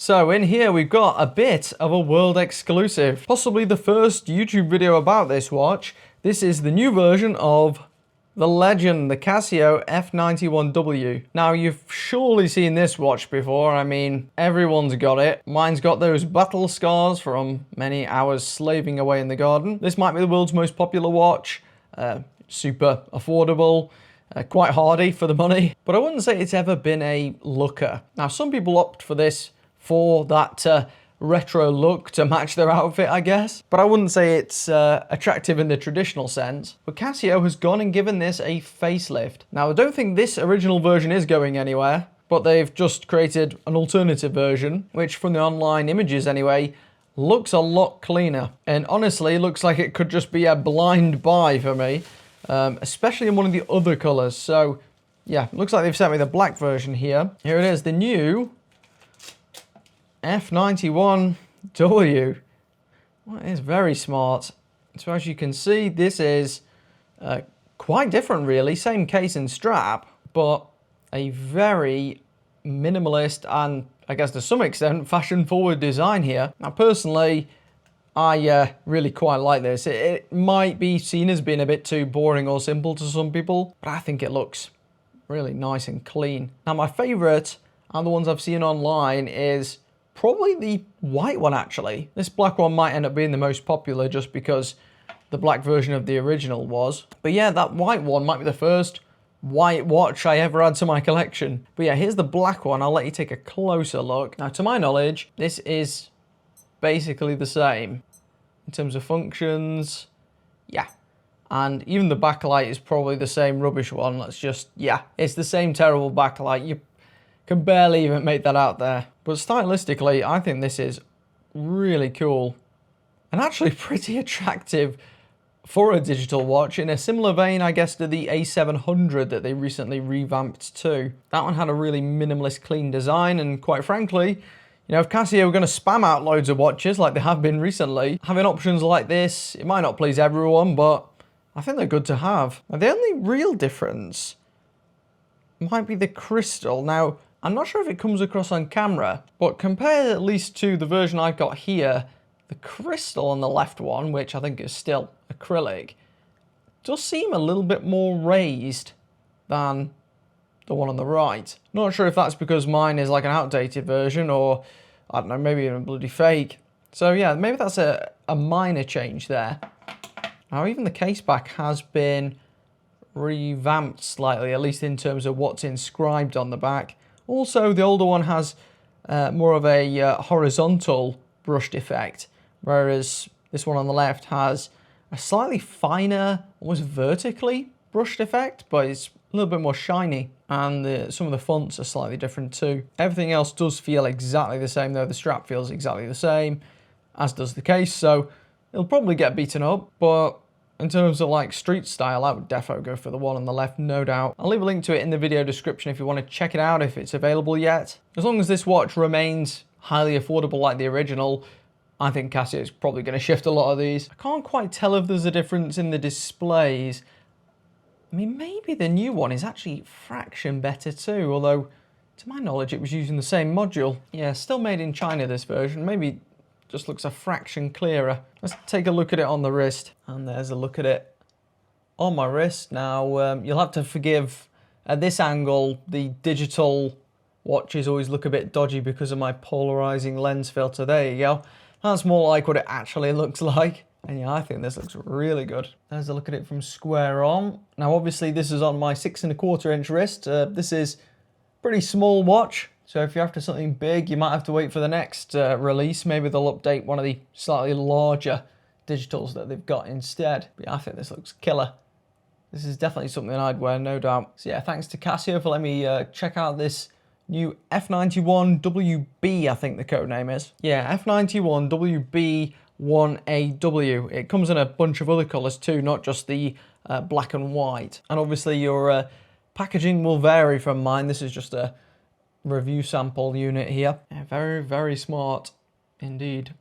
So in here we've got a bit of a world exclusive, possibly the first YouTube video about this watch. This is the new version of the legend, the Casio F91w. Now you've surely seen this watch before. I mean, everyone's got it. Mine's got those battle scars from many hours slaving away in the garden. This might be the world's most popular watch, super affordable, quite hardy for the money, but I wouldn't say it's ever been a looker. Now some people opt for this for that retro look to match their outfit, I guess. But I wouldn't say it's attractive in the traditional sense. But Casio has gone and given this a facelift. Now, I don't think this original version is going anywhere, but they've just created an alternative version, which from the online images anyway, looks a lot cleaner. And honestly, looks like it could just be a blind buy for me, especially in one of the other colors. So yeah, looks like they've sent me the black version here. Here it is, the new F91w. Well, it is very smart. So as you can see, this is quite different really. Same case and strap, but a very minimalist and I guess to some extent fashion forward design here. Now personally, I really quite like this. It might be seen as being a bit too boring or simple to some people, but I think it looks really nice and clean. Now my favorite and the ones I've seen online is probably the white one actually. This black one might end up being the most popular just because the black version of the original was. But yeah, that white one might be the first white watch I ever add to my collection. But yeah, here's the black one. I'll let you take a closer look. Now to my knowledge, this is basically the same in terms of functions. Yeah. And even the backlight is probably the same rubbish one. Let's just, yeah, it's the same terrible backlight. You can barely even make that out there. But stylistically, I think this is really cool and actually pretty attractive for a digital watch, in a similar vein, I guess, to the A700 that they recently revamped too. That one had a really minimalist, clean design, and quite frankly, you know, if Casio were going to spam out loads of watches like they have been recently, having options like this, it might not please everyone, but I think they're good to have. Now, the only real difference might be the crystal. Now, I'm not sure if it comes across on camera, but compared at least to the version I've got here, the crystal on the left one, which I think is still acrylic, does seem a little bit more raised than the one on the right. Not sure if that's because mine is like an outdated version or, I don't know, maybe even a bloody fake. So yeah, maybe that's a minor change there. Now even the case back has been revamped slightly, at least in terms of what's inscribed on the back. Also, the older one has more of a horizontal brushed effect, whereas this one on the left has a slightly finer, almost vertically brushed effect, but it's a little bit more shiny, and some of the fonts are slightly different too. Everything else does feel exactly the same though. The strap feels exactly the same, as does the case, so it'll probably get beaten up, but in terms of like street style, I would defo go for the one on the left, no doubt. I'll leave a link to it in the video description if you want to check it out, if it's available yet. As long as this watch remains highly affordable like the original, I think Casio is probably going to shift a lot of these. I can't quite tell if there's a difference in the displays. I mean, maybe the new one is actually a fraction better too, although to my knowledge it was using the same module. Yeah, still made in China, this version. Maybe just looks a fraction clearer. Let's take a look at it on the wrist. And there's a look at it on my wrist. Now, you'll have to forgive, at this angle, the digital watches always look a bit dodgy because of my polarizing lens filter. There you go. That's more like what it actually looks like. And yeah, I think this looks really good. There's a look at it from square on. Now, obviously, this is on my 6¼ inch wrist. This is a pretty small watch. So if you're after something big, you might have to wait for the next release. Maybe they'll update one of the slightly larger digitals that they've got instead. But yeah, I think this looks killer. This is definitely something I'd wear, no doubt. So yeah, thanks to Casio for letting me check out this new F91WB, I think the code name is. Yeah, F91WB1AW. It comes in a bunch of other colours too, not just the black and white. And obviously your packaging will vary from mine. This is just a review sample unit here. Yeah, very, very smart indeed.